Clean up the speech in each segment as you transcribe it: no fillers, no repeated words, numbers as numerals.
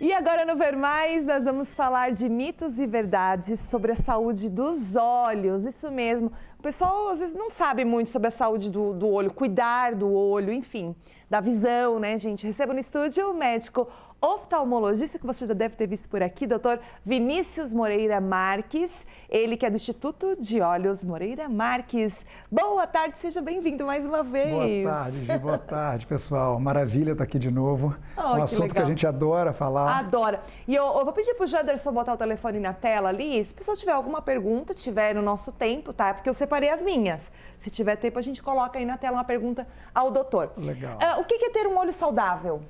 E agora no Ver Mais, nós vamos falar de mitos e verdades sobre a saúde dos olhos. Isso mesmo. O pessoal às vezes não sabe muito sobre a saúde do olho, cuidar do olho, enfim, da visão, né, gente? Receba no estúdio o médico oftalmologista, que você já deve ter visto por aqui, doutor Vinícius Moreira Marques, ele que é do Instituto de Olhos Moreira Marques. Boa tarde, seja bem-vindo mais uma vez. Boa tarde, Gi, boa tarde, pessoal. Maravilha estar aqui de novo. Um assunto que a gente adora falar. Adora. E eu vou pedir para o Janderson botar o telefone na tela ali. Se o pessoal tiver alguma pergunta, tiver no nosso tempo, tá? Porque eu separei as minhas. Se tiver tempo, a gente coloca aí na tela uma pergunta ao doutor. Legal. O que é ter um olho saudável?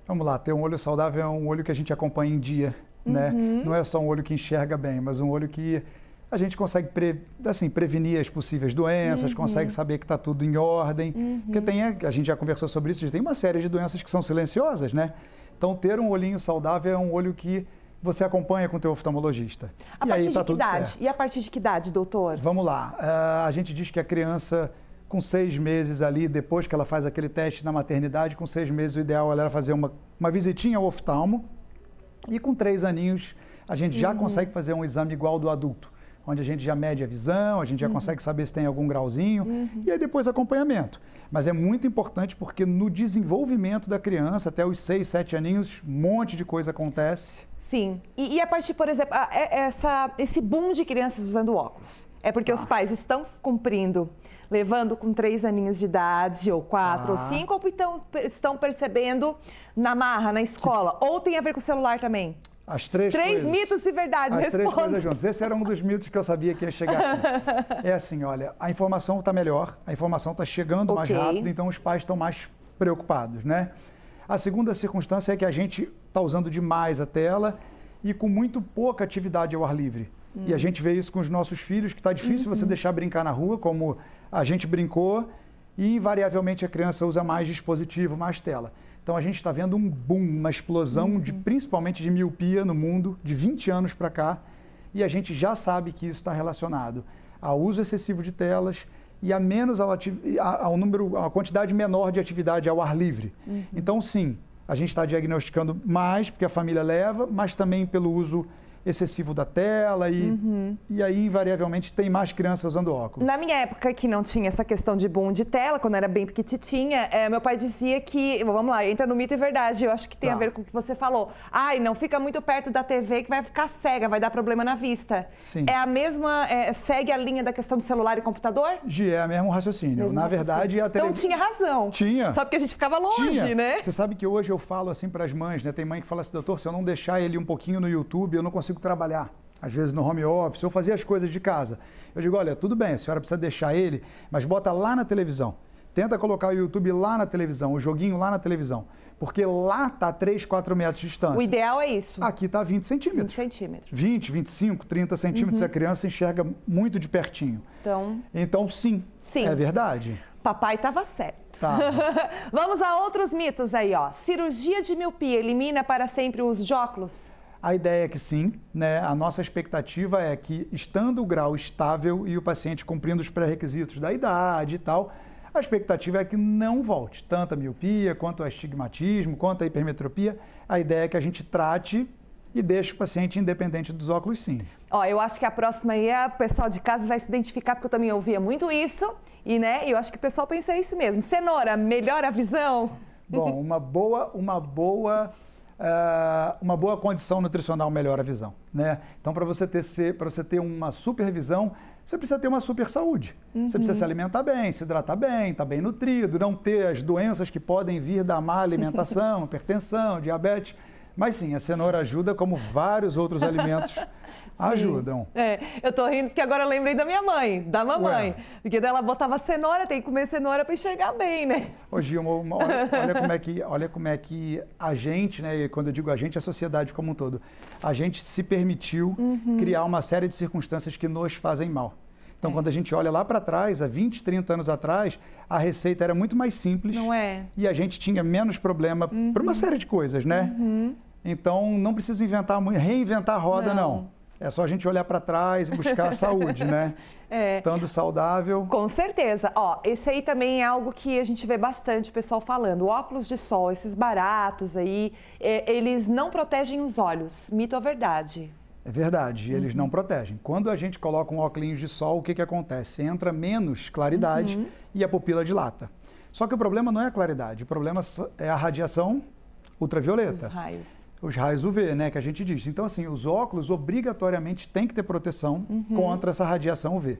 Vamos lá, ter um olho saudável é um olho que a gente acompanha em dia, né? Não é só um olho que enxerga bem, mas um olho que a gente consegue prevenir as possíveis doenças, consegue saber que está tudo em ordem. Porque a gente já conversou sobre isso, já tem uma série de doenças que são silenciosas, né? Então, ter um olhinho saudável é um olho que você acompanha com o teu oftalmologista. E aí está tudo certo. E a partir de que idade, doutor? Vamos lá, a gente diz que a criança, com 6 meses ali, depois que ela faz aquele teste na maternidade, com 6 meses o ideal era fazer uma visitinha ao oftalmo. E com 3 aninhos a gente já consegue fazer um exame igual do adulto, onde a gente já mede a visão, a gente já consegue saber se tem algum grauzinho, e aí depois acompanhamento. Mas é muito importante porque no desenvolvimento da criança, até os 6, 7 aninhos, um monte de coisa acontece. Sim. E a partir, por exemplo, esse boom de crianças usando óculos, é porque os pais estão levando com 3 aninhos de idade, ou 4, ou 5, ou então estão percebendo na marra, na escola? Ou tem a ver com o celular também? As três coisas. Mitos e verdades, As responda. 3 coisas juntas. Esse era um dos mitos que eu sabia que ia chegar aqui. É assim, olha, a informação está melhor, a informação está chegando mais rápido, então os pais estão mais preocupados, né? A segunda circunstância é que a gente está usando demais a tela e com muito pouca atividade ao ar livre. E a gente vê isso com os nossos filhos, que está difícil você deixar brincar na rua, como a gente brincou, e invariavelmente a criança usa mais dispositivo, mais tela. Então a gente está vendo um boom, uma explosão, principalmente de miopia no mundo, de 20 anos para cá, e a gente já sabe que isso está relacionado ao uso excessivo de telas e a a quantidade menor de atividade ao ar livre. Então sim, a gente está diagnosticando mais, porque a família leva, mas também pelo uso excessivo da tela e aí, invariavelmente, tem mais crianças usando óculos. Na minha época, que não tinha essa questão de boom de tela, quando eu era bem pequititinha, meu pai dizia que, vamos lá, entra no mito e verdade, eu acho que tem a ver com o que você falou. Ai, não fica muito perto da TV que vai ficar cega, vai dar problema na vista. Sim. É a mesma, segue a linha da questão do celular e computador? É o mesmo raciocínio. Na verdade, a televisão... Então tinha razão. Tinha. Só porque a gente ficava longe, né? Você sabe que hoje eu falo assim para as mães, né? Tem mãe que fala assim, doutor, se eu não deixar ele um pouquinho no YouTube, eu não consigo trabalhar. Às vezes no home office, eu fazia as coisas de casa. Eu digo, olha, tudo bem, a senhora precisa deixar ele, mas bota lá na televisão. Tenta colocar o YouTube lá na televisão, o joguinho lá na televisão. Porque lá está 3, 4 metros de distância. O ideal é isso. Aqui está 20 centímetros. 20 centímetros. 20, 25, 30 centímetros, a criança enxerga muito de pertinho. Então sim, é verdade. Papai estava certo. Tá. Vamos a outros mitos aí, ó. Cirurgia de miopia elimina para sempre o uso de óculos? A ideia é que sim, né? A nossa expectativa é que, estando o grau estável e o paciente cumprindo os pré-requisitos da idade e tal, a expectativa é que não volte tanto a miopia, quanto o astigmatismo, quanto a hipermetropia. A ideia é que a gente trate e deixe o paciente independente dos óculos, sim. Ó, eu acho que a próxima aí, o pessoal de casa vai se identificar, porque eu também ouvia muito isso, e eu acho que o pessoal pensa isso mesmo. Cenoura, melhora a visão? Bom, uma boa condição nutricional melhora a visão, né? Então, para você ter uma super visão, você precisa ter uma super saúde. Você precisa se alimentar bem, se hidratar bem, estar bem nutrido, não ter as doenças que podem vir da má alimentação, hipertensão, diabetes. Mas sim, a cenoura ajuda, como vários outros alimentos ajudam. Eu tô rindo porque agora eu lembrei da minha mãe, da mamãe. Ué. Porque ela botava cenoura, tem que comer cenoura para enxergar bem, né? Ô Gilma, olha como é que a gente, né, e quando eu digo a gente, a sociedade como um todo, a gente se permitiu criar uma série de circunstâncias que nos fazem mal. Então, quando a gente olha lá para trás, há 20, 30 anos atrás, a receita era muito mais simples. Não é? E a gente tinha menos problema por uma série de coisas, né? Então, não precisa reinventar a roda, não. É só a gente olhar para trás e buscar a saúde, né? Estando saudável. Com certeza. Ó, esse aí também é algo que a gente vê bastante o pessoal falando. O óculos de sol, esses baratos aí, eles não protegem os olhos. Mito ou verdade? É verdade, eles não protegem. Quando a gente coloca um óculos de sol, o que acontece? Entra menos claridade e a pupila dilata. Só que o problema não é a claridade, o problema é a radiação ultravioleta. Os raios. Os raios UV, né, que a gente diz. Então, assim, os óculos obrigatoriamente têm que ter proteção contra essa radiação UV.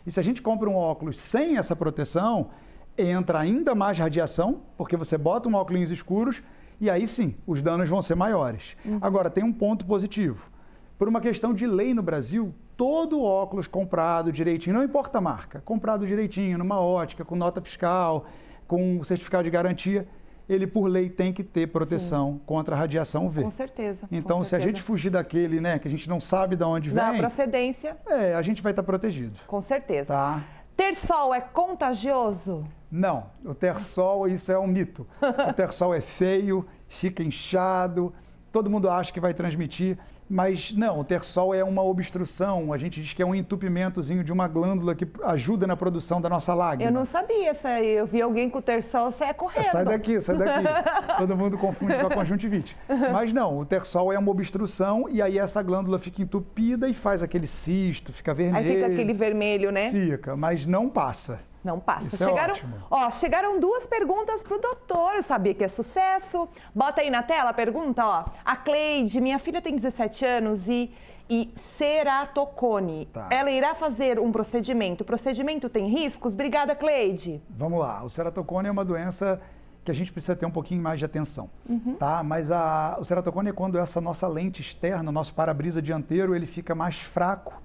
E se a gente compra um óculos sem essa proteção, entra ainda mais radiação, porque você bota um óculos escuros e aí sim, os danos vão ser maiores. Agora, tem um ponto positivo. Por uma questão de lei no Brasil, todo óculos comprado direitinho, não importa a marca, comprado direitinho, numa ótica, com nota fiscal, com certificado de garantia, ele, por lei, tem que ter proteção contra a radiação UV. Com certeza. Então, se a gente fugir daquele, né, que a gente não sabe de onde vem... Da procedência. A gente vai estar protegido. Com certeza. Tá? Ter sol é contagioso? Não. O ter sol, isso é um mito. O ter sol é feio, fica inchado, todo mundo acha que vai transmitir... Mas não, o ter sol é uma obstrução, a gente diz que é um entupimentozinho de uma glândula que ajuda na produção da nossa lágrima. Eu não sabia isso aí, eu vi alguém com ter sol, saia correndo. Sai daqui, sai daqui. Todo mundo confunde com a conjuntivite. Mas não, o ter sol é uma obstrução e aí essa glândula fica entupida e faz aquele cisto, fica vermelho. Aí fica aquele vermelho, né? Fica, mas não passa. Não passa. Isso é ótimo. Chegaram 2 perguntas pro doutor. Eu sabia que é sucesso. Bota aí na tela a pergunta, ó. A Cleide, minha filha tem 17 anos e ceratocone. Tá. Ela irá fazer um procedimento. O procedimento tem riscos? Obrigada, Cleide. Vamos lá. O ceratocone é uma doença que a gente precisa ter um pouquinho mais de atenção, tá? Mas o ceratocone é quando essa nossa lente externa, o nosso para-brisa dianteiro, ele fica mais fraco.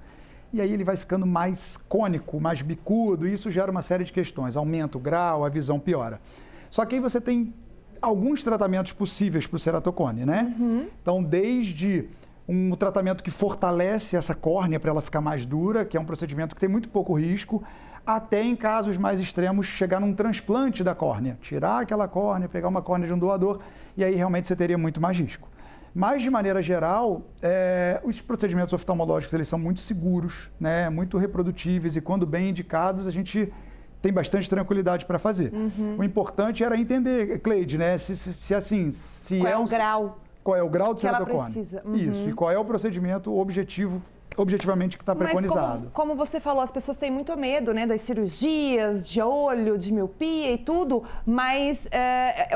E aí ele vai ficando mais cônico, mais bicudo, e isso gera uma série de questões. Aumenta o grau, a visão piora. Só que aí você tem alguns tratamentos possíveis para o ceratocone, né? Então, desde um tratamento que fortalece essa córnea para ela ficar mais dura, que é um procedimento que tem muito pouco risco, até em casos mais extremos chegar num transplante da córnea. Tirar aquela córnea, pegar uma córnea de um doador, e aí realmente você teria muito mais risco. Mas, de maneira geral, os procedimentos oftalmológicos eles são muito seguros, né? Muito reprodutíveis e, quando bem indicados, a gente tem bastante tranquilidade para fazer. O importante era entender, Cleide, né? Qual é o grau? Qual é o grau do que ela ceratocone? precisa. Isso, e qual é o procedimento objetivamente que está preconizado. Mas como você falou, as pessoas têm muito medo, né, das cirurgias de olho, de miopia e tudo, mas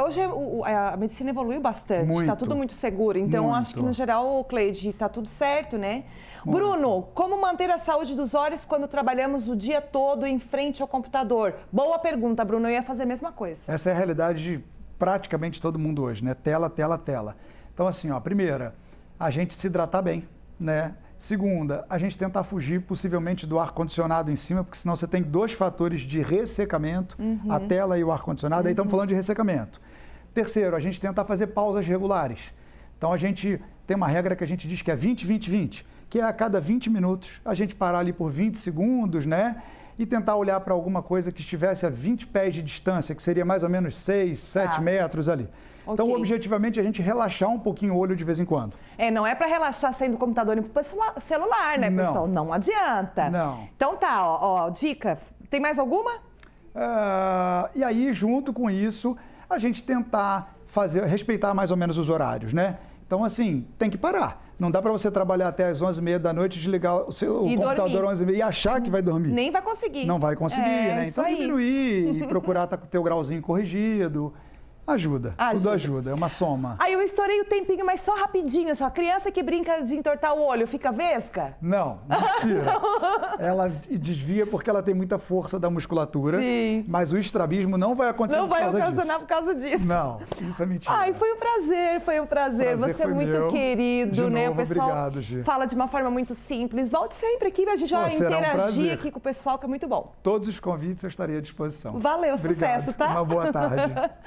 hoje a medicina evoluiu bastante, está tudo muito seguro, então acho que no geral, Cleide, está tudo certo, né? Muito. Bruno, como manter a saúde dos olhos quando trabalhamos o dia todo em frente ao computador? Boa pergunta, Bruno, eu ia fazer a mesma coisa. Essa é a realidade de praticamente todo mundo hoje, né? Tela, tela, tela. Então, assim, ó, primeira, a gente se hidratar bem, né? Segunda, a gente tentar fugir possivelmente do ar-condicionado em cima, porque senão você tem 2 fatores de ressecamento, a tela e o ar-condicionado, aí estamos falando de ressecamento. Terceiro, a gente tentar fazer pausas regulares. Então a gente tem uma regra que a gente diz que é 20-20-20, que é a cada 20 minutos a gente parar ali por 20 segundos, né? E tentar olhar para alguma coisa que estivesse a 20 pés de distância, que seria mais ou menos 6, 7 metros ali. Então, objetivamente, a gente relaxar um pouquinho o olho de vez em quando. Não é para relaxar saindo do computador e pro celular, né, pessoal? Não adianta. Não. Então tá, ó, dica. Tem mais alguma? E aí, junto com isso, a gente tentar respeitar mais ou menos os horários, né? Então, assim, tem que parar. Não dá para você trabalhar até as 11h30 da noite, desligar o computador às 11h30 e achar que vai dormir. Nem vai conseguir. Não vai conseguir, né? Então, diminuir e procurar estar com o teu grauzinho corrigido. Ajuda, tudo ajuda, é uma soma. Aí eu estourei o tempinho, mas só rapidinho, só. Criança que brinca de entortar o olho, fica vesga? Não, mentira. Ela desvia porque ela tem muita força da musculatura. Sim. Mas o estrabismo não vai acontecer por causa disso. Não vai ocasionar por causa disso. Não, isso é mentira. Ai, foi um prazer, foi um prazer. Você é muito meu. querido, de né? novo, O pessoal obrigado, Gi. fala de uma forma muito simples. Volte sempre aqui, a gente vai interagir aqui com o pessoal, que é muito bom. Todos os convites eu estaria à disposição. Valeu, obrigado. Sucesso, tá? Uma boa tarde.